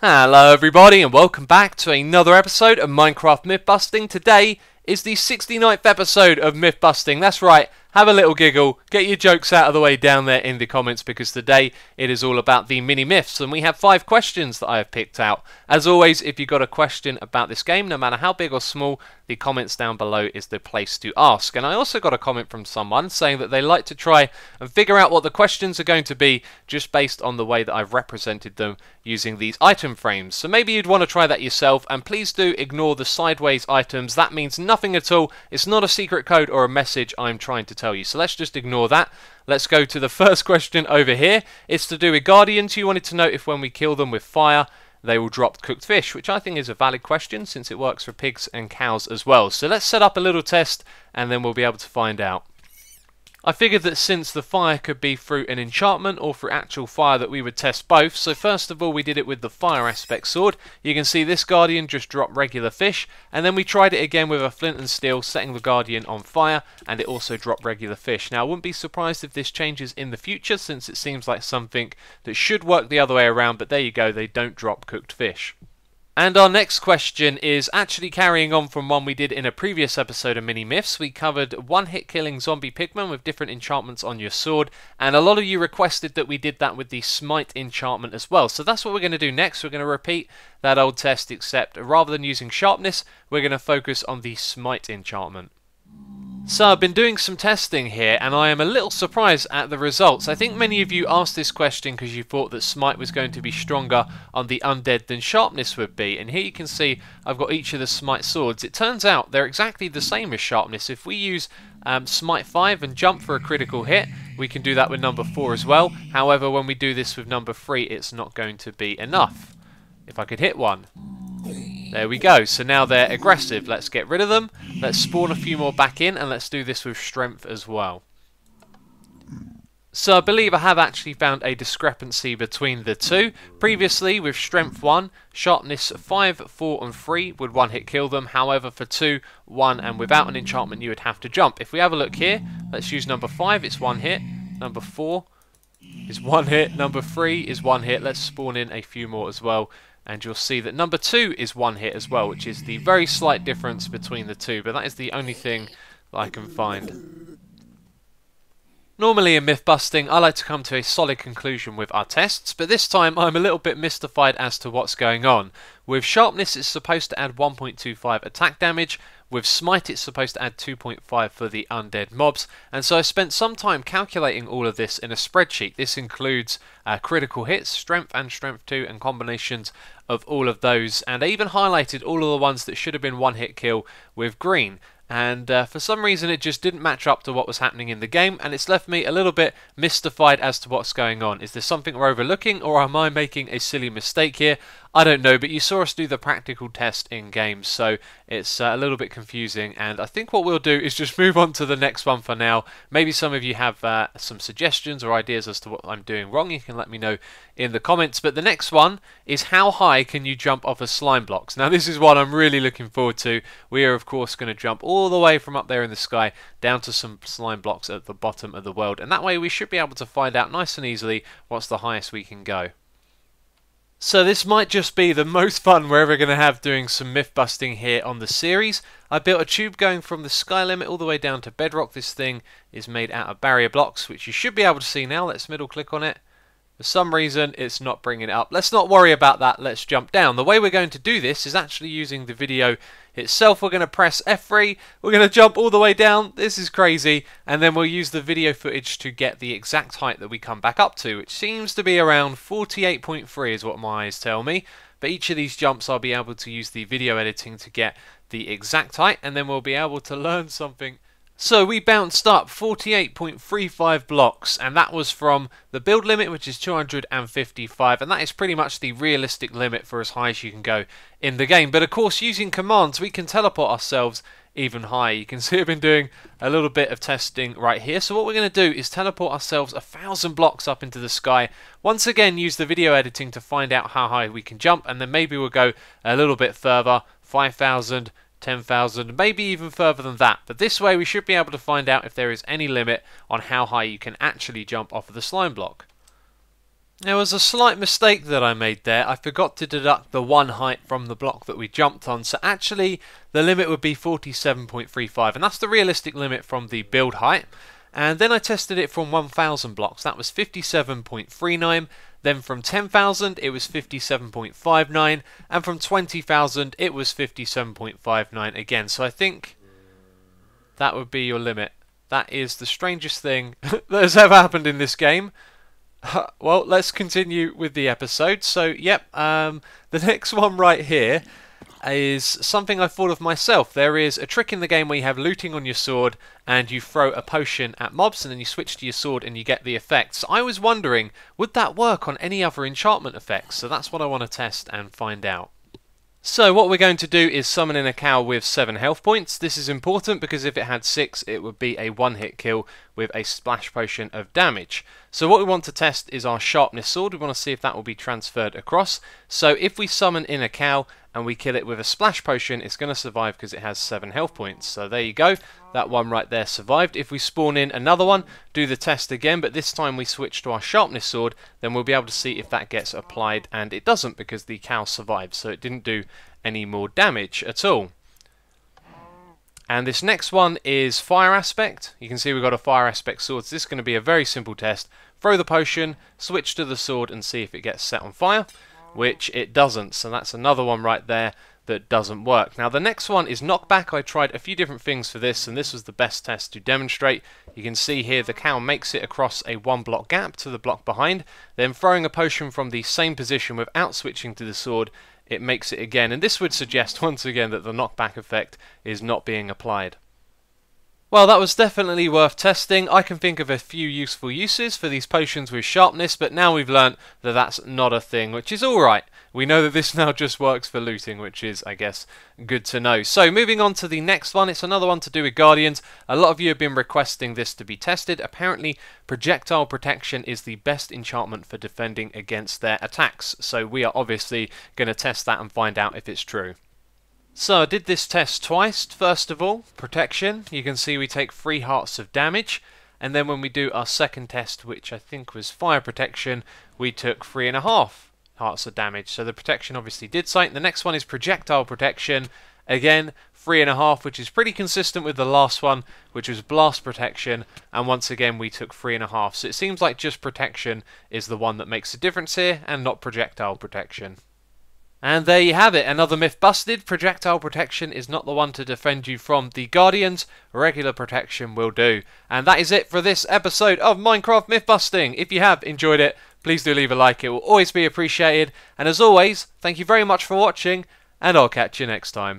Hello everybody and welcome back to another episode of Minecraft Myth Busting. Today is the 69th episode of Myth Busting. That's right, have a little giggle, get your jokes out of the way down there in the comments because today it is all about the mini myths and we have 5 questions that I have picked out. As always, if you've got a question about this game, no matter how big or small, the comments down below is the place to ask. And I also got a comment from someone saying that they like to try and figure out what the questions are going to be just based on the way that I've represented them using these item frames. So maybe you'd want to try that yourself, and please do ignore the sideways items. That means nothing at all. It's not a secret code or a message I'm trying to tell you. So let's just ignore that. Let's go to the first question over here. It's to do with guardians. You wanted to know if when we kill them with fire, they will drop cooked fish, which I think is a valid question since it works for pigs and cows as well. So let's set up a little test and then we'll be able to find out. I figured that since the fire could be through an enchantment or through actual fire that we would test both. So first of all we did it with the fire aspect sword. You can see this guardian just dropped regular fish, and then we tried it again with a flint and steel, setting the guardian on fire, and it also dropped regular fish. Now I wouldn't be surprised if this changes in the future since it seems like something that should work the other way around, but there you go, they don't drop cooked fish. And our next question is actually carrying on from one we did in a previous episode of Mini Myths. We covered one-hit killing zombie pigmen with different enchantments on your sword, and a lot of you requested that we did that with the Smite enchantment as well. So that's what we're going to do next. We're going to repeat that old test, except rather than using sharpness, we're going to focus on the Smite enchantment. So I've been doing some testing here and I am a little surprised at the results. I think many of you asked this question because you thought that Smite was going to be stronger on the undead than sharpness would be, and here you can see I've got each of the Smite swords. It turns out they're exactly the same as sharpness. If we use Smite 5 and jump for a critical hit, we can do that with number 4 as well. However, when we do this with number 3, it's not going to be enough. If I could hit one. There we go, so now they're aggressive. Let's get rid of them, let's spawn a few more back in, and let's do this with strength as well. So I believe I have actually found a discrepancy between the two. Previously with strength 1, sharpness 5, 4 and 3 would one hit kill them. However for 2, 1 and without an enchantment you would have to jump. If we have a look here, let's use number 5, it's one hit, number 4 is one hit, number 3 is one hit. Let's spawn in a few more as well. And you'll see that number 2 is one hit as well, which is the very slight difference between the two, but that is the only thing that I can find. Normally in myth busting, I like to come to a solid conclusion with our tests, but this time I'm a little bit mystified as to what's going on. With sharpness it's supposed to add 1.25 attack damage, with Smite it's supposed to add 2.5 for the undead mobs, and so I spent some time calculating all of this in a spreadsheet. This includes critical hits, strength and strength 2 and combinations of all of those, and I even highlighted all of the ones that should have been one hit kill with green. And for some reason it just didn't match up to what was happening in the game, and it's left me a little bit mystified as to what's going on. Is there something we're overlooking, or am I making a silly mistake here? I don't know, but you saw us do the practical test in game, so it's a little bit confusing, and I think what we'll do is just move on to the next one for now. Maybe some of you have some suggestions or ideas as to what I'm doing wrong. You can let me know in the comments, but the next one is how high can you jump off of slime blocks? Now this is what I'm really looking forward to. We are of course going to jump all the way from up there in the sky down to some slime blocks at the bottom of the world, and that way we should be able to find out nice and easily what's the highest we can go. So this might just be the most fun we're ever going to have doing some myth busting here on the series. I built a tube going from the sky limit all the way down to bedrock. This thing is made out of barrier blocks, which you should be able to see now. Let's middle click on it. For some reason it's not bringing it up. Let's not worry about that, let's jump down. The way we're going to do this is actually using the video itself. We're going to press F3, we're going to jump all the way down, this is crazy, and then we'll use the video footage to get the exact height that we come back up to, which seems to be around 48.3 is what my eyes tell me. But each of these jumps I'll be able to use the video editing to get the exact height, and then we'll be able to learn something. So we bounced up 48.35 blocks, and that was from the build limit, which is 255, and that is pretty much the realistic limit for as high as you can go in the game. But of course using commands we can teleport ourselves even higher. You can see I've been doing a little bit of testing right here. So what we're going to do is teleport ourselves 1,000 blocks up into the sky. Once again use the video editing to find out how high we can jump, and then maybe we'll go a little bit further, 5,000, 10,000, maybe even further than that. But this way we should be able to find out if there is any limit on how high you can actually jump off of the slime block. There was a slight mistake that I made there. I forgot to deduct the 1 height from the block that we jumped on. So actually the limit would be 47.35, and that's the realistic limit from the build height. And then I tested it from 1,000 blocks. That was 57.39. Then from 10,000 it was 57.59, and from 20,000 it was 57.59 again. So I think that would be your limit. That is the strangest thing that has ever happened in this game. Well, let's continue with the episode. So, yep, the next one right here is something I thought of myself. There is a trick in the game where you have looting on your sword and you throw a potion at mobs and then you switch to your sword and you get the effects. I was wondering, would that work on any other enchantment effects? So that's what I want to test and find out. So what we're going to do is summon in a cow with 7 health points. This is important because if it had 6 it would be a 1-hit kill with a splash potion of damage. So what we want to test is our sharpness sword. We want to see if that will be transferred across. So if we summon in a cow and we kill it with a splash potion, it's going to survive because it has 7 health points. So there you go, that one right there survived. If we spawn in another one, do the test again, but this time we switch to our sharpness sword, then we'll be able to see if that gets applied, and it doesn't because the cow survived, so it didn't do any more damage at all. And this next one is fire aspect. You can see we've got a fire aspect sword, so this is going to be a very simple test. Throw the potion, switch to the sword and see if it gets set on fire, which it doesn't, so that's another one right there that doesn't work. Now the next one is knockback. I tried a few different things for this and this was the best test to demonstrate. You can see here the cow makes it across a 1 block gap to the block behind, then throwing a potion from the same position without switching to the sword, it makes it again, and this would suggest once again that the knockback effect is not being applied. Well, that was definitely worth testing. I can think of a few useful uses for these potions with sharpness, but now we've learnt that that's not a thing, which is alright. We know that this now just works for looting, which is, I guess, good to know. So, moving on to the next one, it's another one to do with Guardians. A lot of you have been requesting this to be tested. Apparently, projectile protection is the best enchantment for defending against their attacks. So, we are obviously going to test that and find out if it's true. So I did this test twice. First of all, protection. You can see we take 3 hearts of damage, and then when we do our second test, which I think was fire protection, we took 3.5 hearts of damage. So the protection obviously did something. The next one is projectile protection. Again, 3.5, which is pretty consistent with the last one, which was blast protection, and once again we took 3.5. So it seems like just protection is the one that makes a difference here, and not projectile protection. And there you have it, another myth busted. Projectile protection is not the one to defend you from the Guardians. Regular protection will do. And that is it for this episode of Minecraft Myth Busting. If you have enjoyed it, please do leave a like. It will always be appreciated. And as always, thank you very much for watching, and I'll catch you next time.